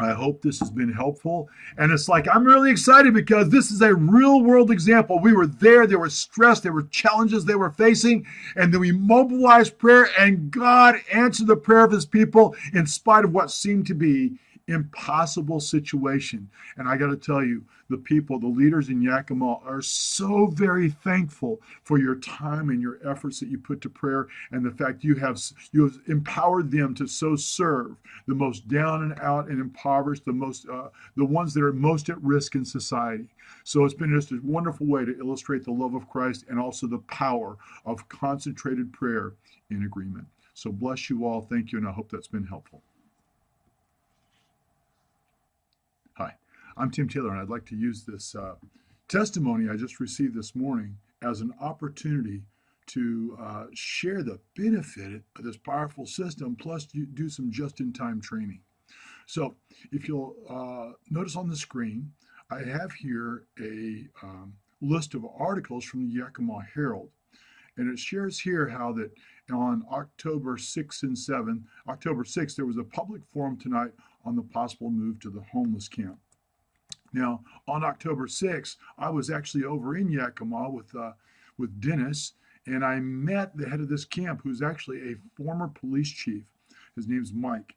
I hope this has been helpful. And it's like, I'm really excited because this is a real world example. We were there, there was stress, there were challenges they were facing, and then we mobilized prayer, and God answered the prayer of his people in spite of what seemed to be impossible situation. And I got to tell you, the people, the leaders in Yakima are so very thankful for your time and your efforts that you put to prayer, and the fact you have empowered them to so serve the most down and out and impoverished, the ones that are most at risk in society. So it's been just a wonderful way to illustrate the love of Christ and also the power of concentrated prayer in agreement. So bless you all. Thank you, and I hope that's been helpful. Hi, I'm Tim Taylor, and I'd like to use this testimony I just received this morning as an opportunity to share the benefit of this powerful system, plus do some just-in-time training. So if you'll notice on the screen, I have here a list of articles from the Yakima Herald. And it shares here how that on October 6th and 7th, October 6th, there was a public forum tonight on the possible move to the homeless camp. Now, on October 6th, I was actually over in Yakima with Dennis, and I met the head of this camp, who's actually a former police chief. His name's Mike.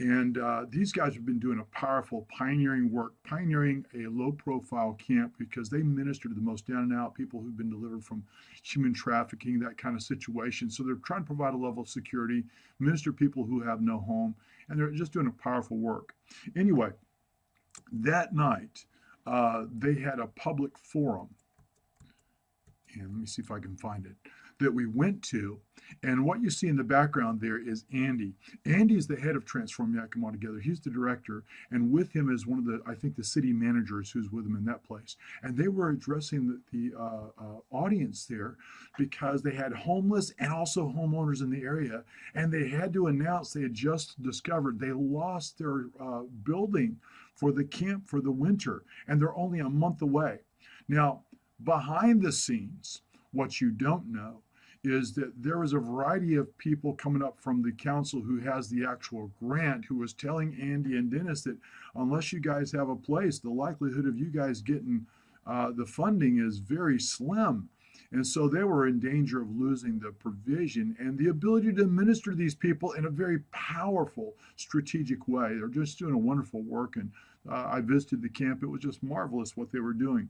And these guys have been doing a powerful pioneering work, pioneering a low-profile camp, because they minister to the most down and out people who've been delivered from human trafficking, that kind of situation. So they're trying to provide a level of security, minister to people who have no home, and they're just doing a powerful work. Anyway, that night, they had a public forum, and let me see if I can find it, that we went to. And what you see in the background there is Andy. Andy is the head of Transform Yakima Together. He's the director, and with him is one of the, I think, the city managers who's with him in that place. And they were addressing the audience there because they had homeless and also homeowners in the area, and they had to announce they had just discovered they lost their building for the camp for the winter, and they're only a month away. Now, behind the scenes, what you don't know is that there was a variety of people coming up from the council who has the actual grant, who was telling Andy and Dennis that unless you guys have a place, the likelihood of you guys getting the funding is very slim. And so they were in danger of losing the provision and the ability to minister to these people in a very powerful, strategic way. They're just doing a wonderful work. And I visited the camp. It was just marvelous what they were doing.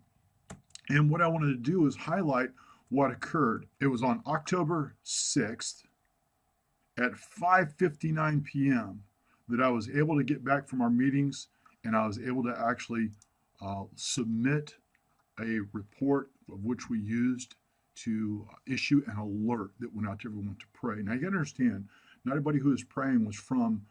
And what I wanted to do is highlight what occurred. It was on October 6th at 5:59 p.m. that I was able to get back from our meetings, and I was able to actually submit a report of which we used to issue an alert that went out to everyone to pray. Now you got to understand, not everybody who was praying was from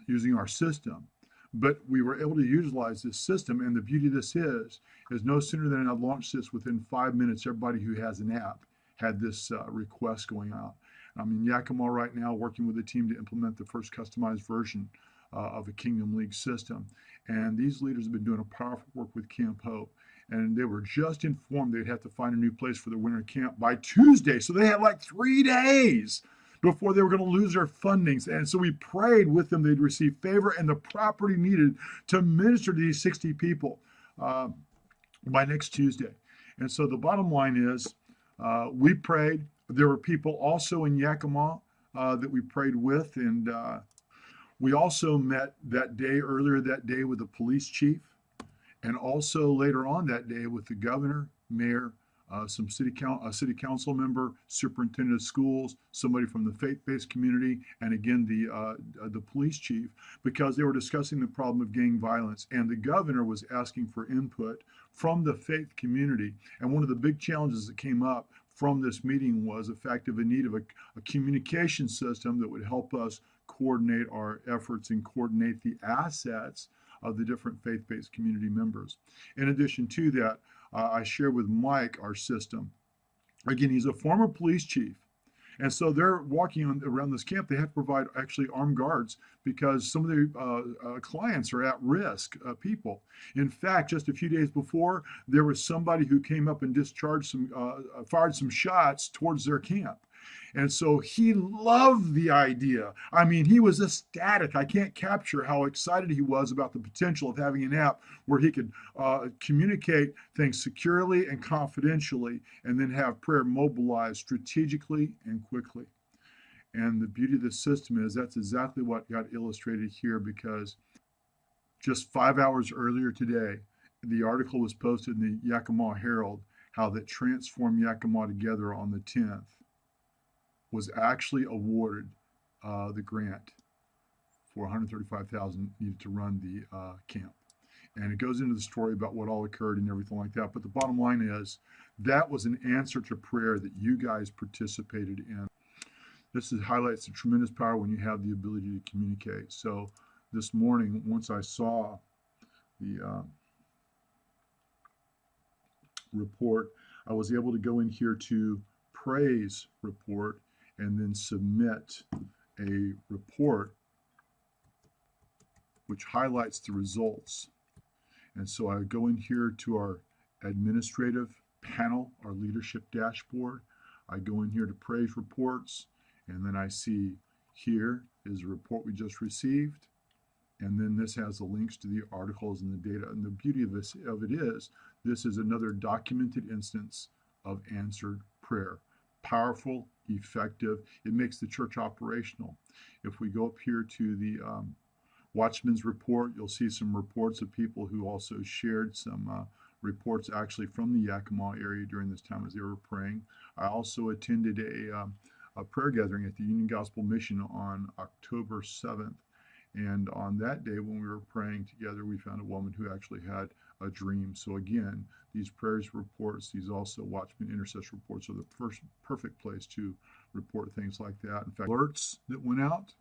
using our system. But we were able to utilize this system, and the beauty of this is no sooner than I launched this, within 5 minutes, everybody who has an app had this request going out. I'm in Yakima right now working with a team to implement the first customized version of a Kingdom League system. And these leaders have been doing a powerful work with Camp Hope. And they were just informed they'd have to find a new place for their winter camp by Tuesday. So they had like 3 days before they were going to lose their fundings. And so we prayed with them they'd receive favor and the property needed to minister to these 60 people by next Tuesday. And so the bottom line is we prayed. There were people also in Yakima that we prayed with. And we also met that day, earlier that day, with the police chief. And also later on that day with the governor, mayor, a city council member, superintendent of schools, somebody from the faith-based community, and again the police chief, because they were discussing the problem of gang violence. And the governor was asking for input from the faith community. And one of the big challenges that came up from this meeting was the fact of a need of a communication system that would help us coordinate our efforts and coordinate the assets of the different faith-based community members. In addition to that, I share with Mike our system. Again, he's a former police chief. And so they're walking around this camp. They have to provide actually armed guards because some of their clients are at-risk people. In fact, just a few days before, there was somebody who came up and discharged fired some shots towards their camp. And so he loved the idea. I mean, he was ecstatic. I can't capture how excited he was about the potential of having an app where he could communicate things securely and confidentially, and then have prayer mobilized strategically and quickly. And the beauty of the system is that's exactly what got illustrated here, because just 5 hours earlier today, the article was posted in the Yakima Herald how that Transform Yakima Together on the 10th was actually awarded the grant for $135,000 needed to run the camp. And it goes into the story about what all occurred and everything like that. But the bottom line is that was an answer to prayer that you guys participated in. This highlights the tremendous power when you have the ability to communicate. So this morning, once I saw the report, I was able to go in here to praise report and then submit a report which highlights the results. And so I go in here to our administrative panel, our leadership dashboard. I go in here to praise reports, and then I see here is a report we just received. And then this has the links to the articles and the data. And the beauty of it is, this is another documented instance of answered prayer. Powerful, effective. It makes the church operational. If we go up here to the Watchman's report, you'll see some reports of people who also shared some reports actually from the Yakima area during this time as they were praying. I also attended a prayer gathering at the Union Gospel Mission on October 7th. And on that day, when we were praying together, we found a woman who actually had a dream. So again, these prayers reports, these also Watchman Intercessor reports are the perfect place to report things like that. In fact, alerts that went out.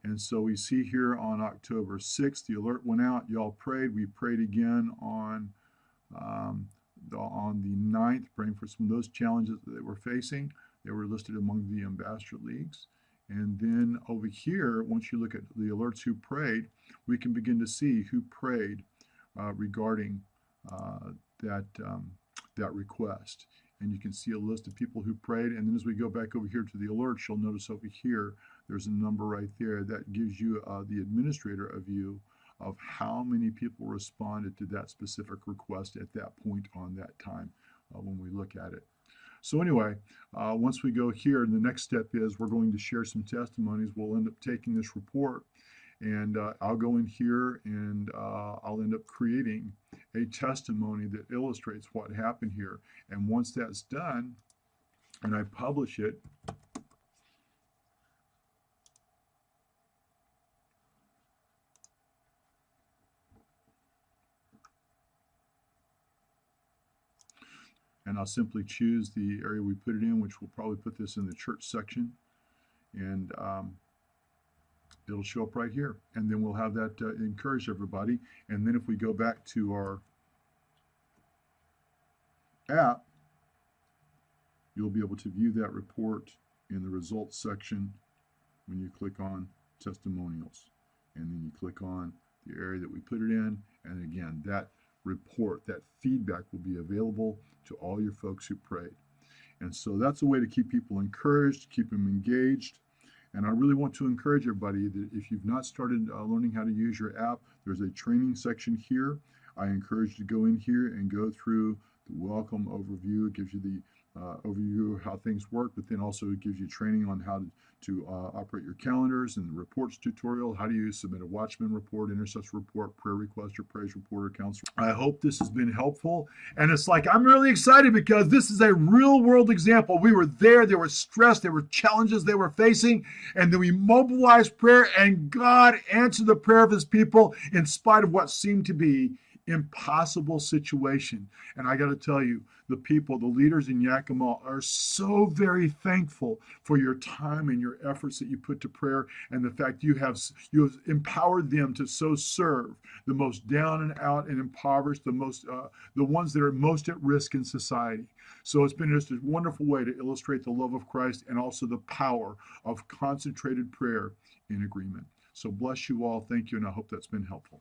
And so we see here on October 6th, the alert went out. Y'all prayed. We prayed again on the 9th, praying for some of those challenges that they were facing. They were listed among the ambassador leagues. And then over here, once you look at the alerts who prayed, we can begin to see who prayed regarding that request. And you can see a list of people who prayed. And then as we go back over here to the alerts, you'll notice over here, there's a number right there that gives you the administrator a view of how many people responded to that specific request at that point on that time when we look at it. So anyway, once we go here, the next step is we're going to share some testimonies. We'll end up taking this report, and I'll go in here and I'll end up creating a testimony that illustrates what happened here. And once that's done, and I publish it, and I'll simply choose the area we put it in, which we'll probably put this in the church section, and it'll show up right here. And then we'll have that encourage everybody. And then if we go back to our app, you'll be able to view that report in the results section when you click on testimonials. And then you click on the area that we put it in. And again, that report, that feedback will be available to all your folks who prayed. And so that's a way to keep people encouraged, keep them engaged. And I really want to encourage everybody that if you've not started learning how to use your app, there's a training section here. I encourage you to go in here and go through the welcome overview. It gives you the overview of how things work, but then also it gives you training on how to operate your calendars and the reports tutorial. How do you submit a Watchman report, intercessor report, prayer request, or praise report, or counsel? I hope this has been helpful. And it's like, I'm really excited because this is a real world example. We were there, there were stress, there were challenges they were facing, and then we mobilized prayer, and God answered the prayer of his people in spite of what seemed to be impossible situation. And I got to tell you, the people, the leaders in Yakima are so very thankful for your time and your efforts that you put to prayer, and the fact you have empowered them to so serve the most down and out and impoverished, the ones that are most at risk in society. So it's been just a wonderful way to illustrate the love of Christ and also the power of concentrated prayer in agreement. So bless you all. Thank you, and I hope that's been helpful.